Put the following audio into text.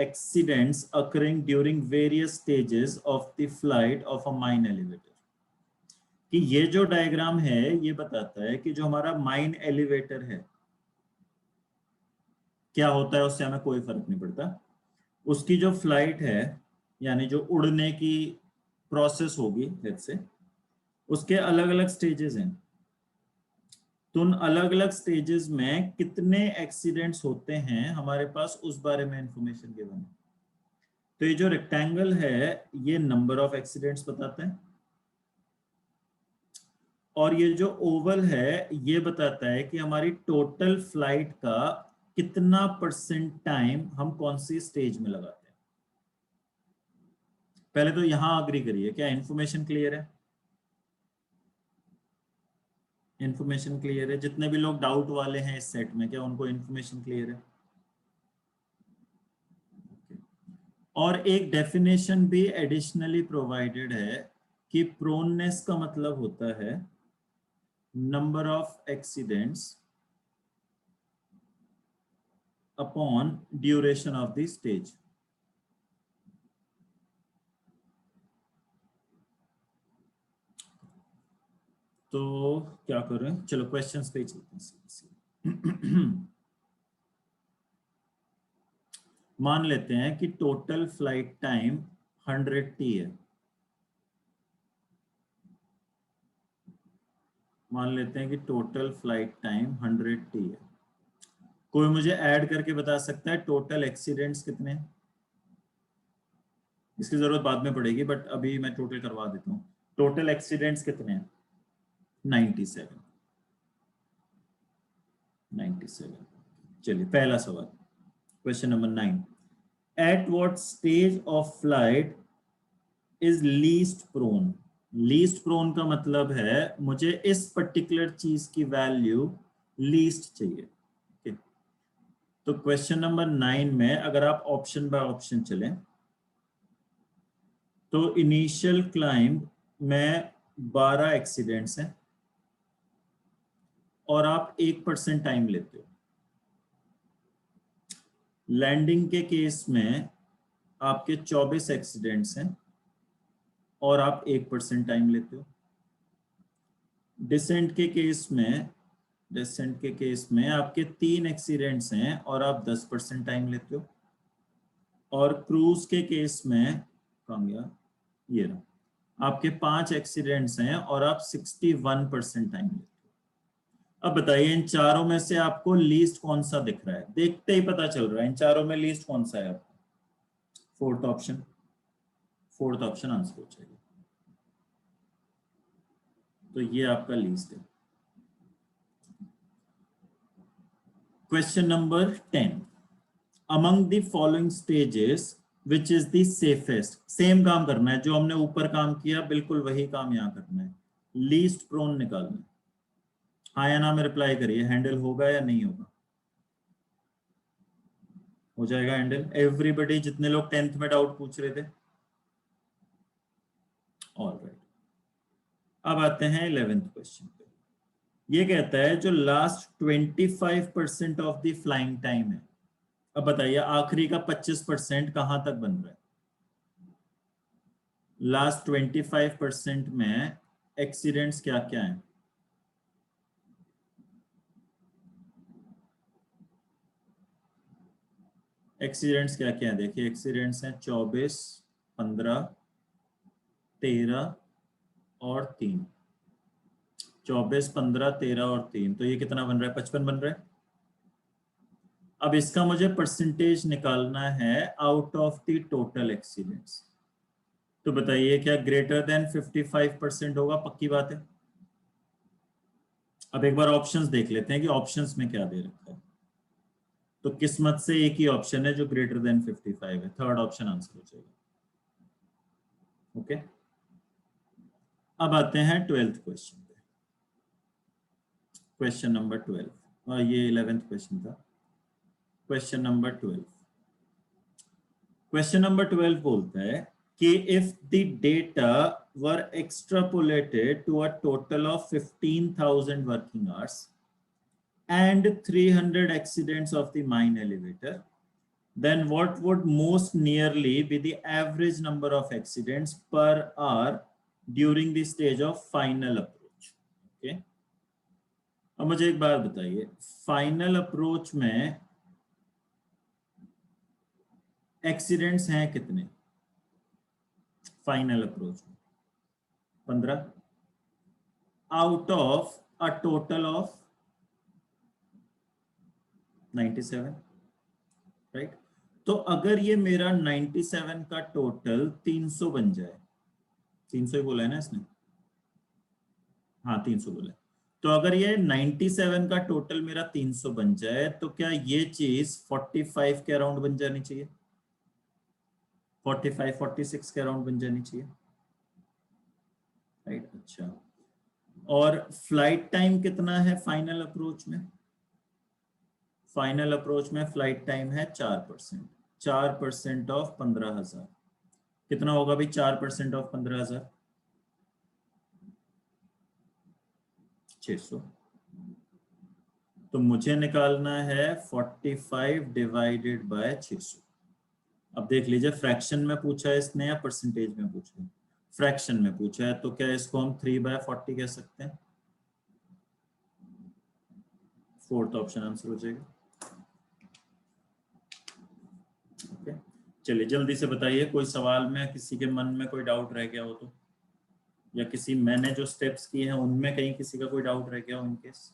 accidents occurring during various stages of the flight of a mine elevator. कि ये जो diagram है ये बताता है कि जो हमारा माइन एलिवेटर है क्या होता है, उससे हमें कोई फर्क नहीं पड़ता। उसकी जो फ्लाइट है यानी जो उड़ने की प्रोसेस होगी लेट्स से, उसके अलग अलग स्टेजेस हैं। तो उन अलग अलग स्टेजेस में कितने एक्सीडेंट्स होते हैं हमारे पास उस बारे में इंफॉर्मेशन गिवन है। तो ये जो रेक्टेंगल है ये नंबर ऑफ एक्सीडेंट्स बताता है, और ये जो ओवल है ये बताता है कि हमारी टोटल फ्लाइट का कितना परसेंट टाइम हम कौन सी स्टेज में लगाते हैं। पहले तो यहां अग्री करिए, क्या इंफॉर्मेशन क्लियर है? इंफॉर्मेशन क्लियर है? जितने भी लोग डाउट वाले हैं इस सेट में, क्या उनको इंफॉर्मेशन क्लियर है? और एक डेफिनेशन भी एडिशनली प्रोवाइडेड है कि प्रोननेस का मतलब होता है number of accidents upon duration of the stage. तो क्या करें, चलो क्वेश्चंस पे चलते हैं। मान लेते हैं कि टोटल फ्लाइट टाइम 100t है। मान लेते हैं कि टोटल फ्लाइट टाइम 100t है। कोई मुझे ऐड करके बता सकता है टोटल एक्सीडेंट्स कितने हैं? इसकी जरूरत बाद में पड़ेगी बट अभी मैं टोटल करवा देता हूँ। टोटल एक्सीडेंट्स कितने हैं? 97। चलिए पहला सवाल, question number 9। At what stage of flight is least prone? Least prone का मतलब है मुझे इस पर्टिकुलर चीज की वैल्यू लीस्ट चाहिए। okay? तो क्वेश्चन नंबर 9 में अगर आप ऑप्शन बाय ऑप्शन चलें तो इनिशियल क्लाइंब में 12 एक्सीडेंट्स हैं और आप 1% टाइम लेते हो। लैंडिंग के केस में आपके 24 एक्सीडेंट्स हैं और आप 1% टाइम लेते हो। डिसेंट के केस में आपके 3 एक्सीडेंट्स हैं और आप 10% टाइम लेते हो। और क्रूज के केस में कहाँ गया ये रहा, आपके 5 एक्सीडेंट्स हैं और आप 61% टाइम लेते हो। अब बताइए इन चारों में से आपको लीस्ट कौन सा दिख रहा है? देखते ही पता चल रहा है इन चारों में लीस्ट कौन सा है आपको। फोर्थ ऑप्शन आंसर हो जाएगा। तो ये आपका लीस्ट है। Question number 10। Among the following stages which is the safest? Same काम करना है जो हमने ऊपर काम किया, बिल्कुल वही काम यहाँ करना है। लीस्ट प्रोन निकालना है। हाँ या ना में रिप्लाई करिए, हैंडल होगा या नहीं होगा? हो जाएगा हैंडल। एवरीबडी, जितने लोग 10th में डाउट पूछ रहे थे। ऑलराइट, अब आते हैं 11th क्वेश्चन पे। ये कहता है जो last 25% of the flying time है। अब बताइए आखिरी का 25% कहां तक बन रहा है? लास्ट 25% में एक्सीडेंट्स क्या क्या हैं? एक्सीडेंट्स क्या क्या हैं? देखिए एक्सीडेंट्स हैं 24, 15, 13 और 3। 24, 15, 13 और 3, तो ये कितना बन रहा है? 55 बन रहा है। अब इसका मुझे परसेंटेज निकालना है out of the total accidents. तो बताइए क्या ग्रेटर देन 55% होगा? पक्की बात है। अब एक बार ऑप्शंस देख लेते हैं कि ऑप्शंस में क्या दे रखा है। तो किस्मत से एक ही ऑप्शन है जो ग्रेटर देन 55 है, थर्ड ऑप्शन आंसर हो जाएगा। ओके, अब आते हैं 12th क्वेश्चन पे। क्वेश्चन नंबर 12, और ये 11th क्वेश्चन था। क्वेश्चन नंबर 12 बोलता है कि if the data were extrapolated to a total of 15,000 working hours and 300 accidents of the mine elevator, then what would most nearly be the average number of accidents per hour during the stage of final approach? Okay, अब मुझे एक बात बताइए, final approach में accidents हैं कितने? Final approach में 15 out of a total of 97, right? तो अगर ये मेरा 97 का टोटल 300 बन जाए, 300 ही बोला है ना इसने, हाँ 300 बोला है, तो अगर ये 97 का टोटल मेरा 300 बन जाए तो क्या ये चीज 45 के अराउंड बन जानी चाहिए? 45 46 के अराउंड बन जानी चाहिए, राइट? अच्छा, और फ्लाइट टाइम कितना है फाइनल अप्रोच में? फाइनल अप्रोच में फ्लाइट टाइम है 4%। 4% ऑफ 15,000 कितना होगा भाई? 4% ऑफ 15,000 600। तो मुझे निकालना है 45 डिवाइडेड बाय 600। अब देख लीजिए, फ्रैक्शन में पूछा है इसने या परसेंटेज में पूछा है? फ्रैक्शन में पूछा है, तो क्या इसको हम 3/40 कह सकते हैं? फोर्थ ऑप्शन आंसर हो जाएगा। ओके, चलिए जल्दी से बताइए, कोई सवाल में किसी के मन में कोई डाउट रह गया हो तो, या किसी मैंने जो स्टेप्स किए हैं उनमें कहीं किसी का कोई डाउट रह गया हो इन केस?